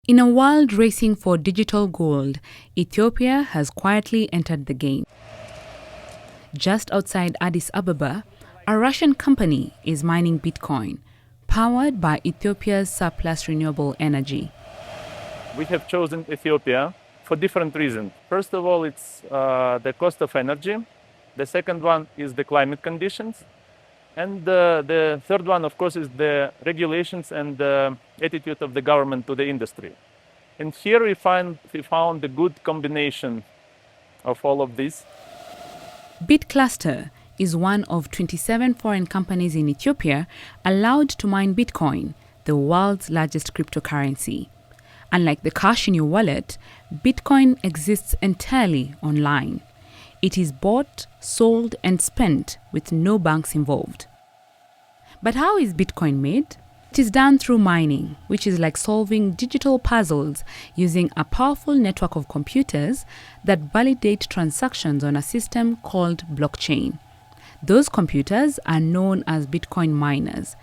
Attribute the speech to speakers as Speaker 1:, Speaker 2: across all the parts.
Speaker 1: In a world racing for digital gold, Ethiopia has quietly entered the game. Just outside Addis Ababa, a Russian company is mining Bitcoin, powered by Ethiopia's surplus renewable energy.
Speaker 2: We have chosen Ethiopia for different reasons. First of all, it's the cost of energy. The second one is the climate conditions. And the third one, of course, is the regulations and the attitude of the government to the industry. And here we found a good combination of all of this.
Speaker 1: BitCluster is one of 27 foreign companies in Ethiopia allowed to mine Bitcoin, the world's largest cryptocurrency. Unlike the cash in your wallet, Bitcoin exists entirely online. It is bought, sold, and spent with no banks involved. But how is Bitcoin made? It is done through mining, which is like solving digital puzzles using a powerful network of computers that validate transactions on a system called blockchain. Those computers are known as Bitcoin miners.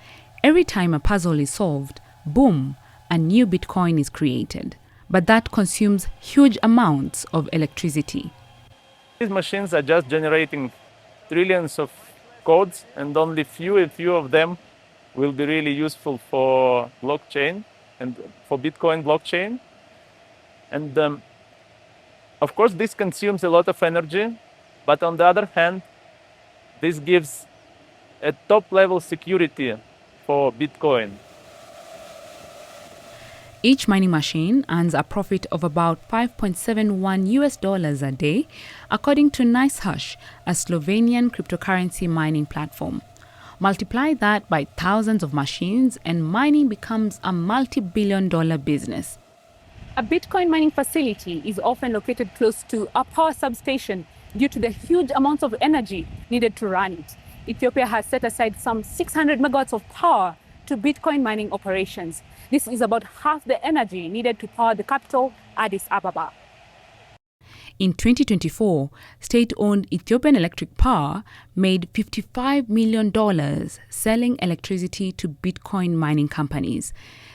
Speaker 1: Every time a puzzle is solved, boom, a new Bitcoin is created. But that consumes huge amounts of electricity.
Speaker 2: These machines are just generating trillions of codes, and only few of them will be really useful for blockchain and for Bitcoin blockchain. And of course, this consumes a lot of energy, but on the other hand, this gives a top-level security for Bitcoin.
Speaker 1: Each mining machine earns a profit of about $5.71 a day, according to NiceHash, a Slovenian cryptocurrency mining platform. Multiply that by thousands of machines and mining becomes a multi-billion-dollar business.
Speaker 3: A Bitcoin mining facility is often located close to a power substation due to the huge amounts of energy needed to run it. Ethiopia has set aside some 600 megawatts of power to Bitcoin mining operations. This is about half the energy needed to power the capital, Addis Ababa.
Speaker 1: In 2024, state-owned Ethiopian Electric Power made $55 million selling electricity to Bitcoin mining companies.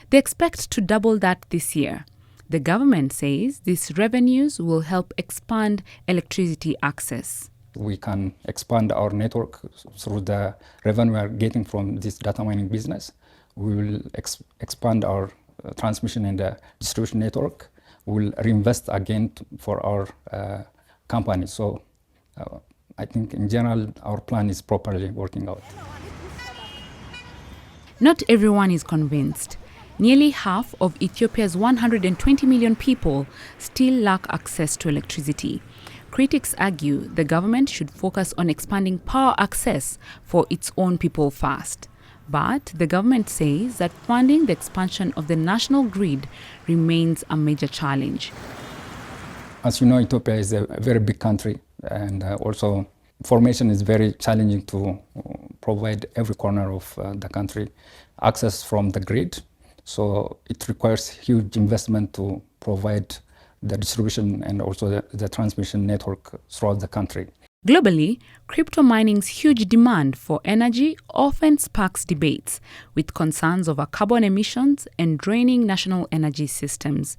Speaker 1: They expect to double that this year. The government says these revenues will help expand electricity access.
Speaker 4: We can expand our network through the revenue we are getting from this data mining business. We will expand our transmission and distribution network. We'll reinvest again for our company. So I think in general, our plan is properly working out.
Speaker 1: Not everyone is convinced. Nearly half of Ethiopia's 120 million people still lack access to electricity. Critics argue the government should focus on expanding power access for its own people first. But the government says that funding the expansion of the national grid remains a major challenge.
Speaker 4: As you know, Ethiopia is a very big country, and also information is very challenging to provide every corner of the country access from the grid. So it requires huge investment to provide the distribution and also the transmission network throughout the country.
Speaker 1: Globally, crypto mining's huge demand for energy often sparks debates, with concerns over carbon emissions and draining national energy systems.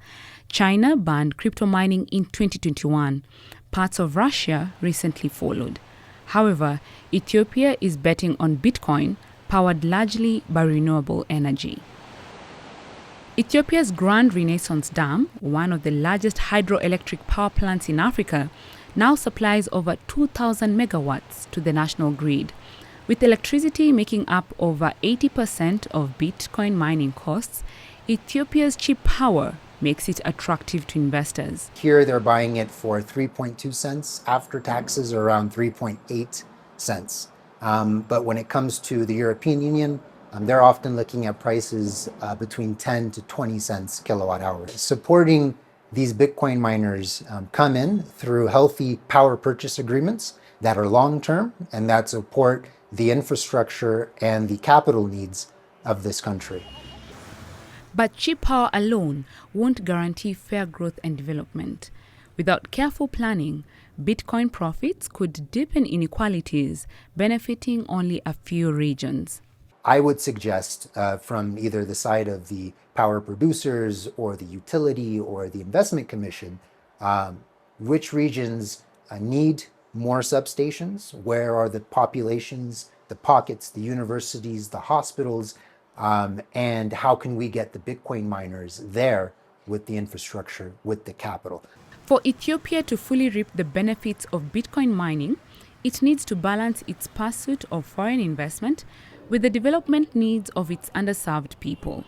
Speaker 1: China banned crypto mining in 2021. Parts of Russia recently followed. However, Ethiopia is betting on Bitcoin, powered largely by renewable energy. Ethiopia's Grand Renaissance Dam, one of the largest hydroelectric power plants in Africa, now supplies over 2,000 megawatts to the national grid. With electricity making up over 80% of Bitcoin mining costs, Ethiopia's cheap power makes it attractive to investors.
Speaker 5: Here they're buying it for 3.2 cents, after taxes around 3.8 cents. But when it comes to the European Union, they're often looking at prices between 10 to 20 cents kilowatt hour. Supporting these Bitcoin miners come in through healthy power purchase agreements that are long-term and that support the infrastructure and the capital needs of this country.
Speaker 1: But cheap power alone won't guarantee fair growth and development. Without careful planning, Bitcoin profits could deepen inequalities, benefiting only a few regions.
Speaker 5: I would suggest from either the side of the power producers or the utility or the investment commission, which regions need more substations, where are the populations, the pockets, the universities, the hospitals, and how can we get the Bitcoin miners there with the infrastructure, with the capital.
Speaker 1: For Ethiopia to fully reap the benefits of Bitcoin mining, it needs to balance its pursuit of foreign investment with the development needs of its underserved people.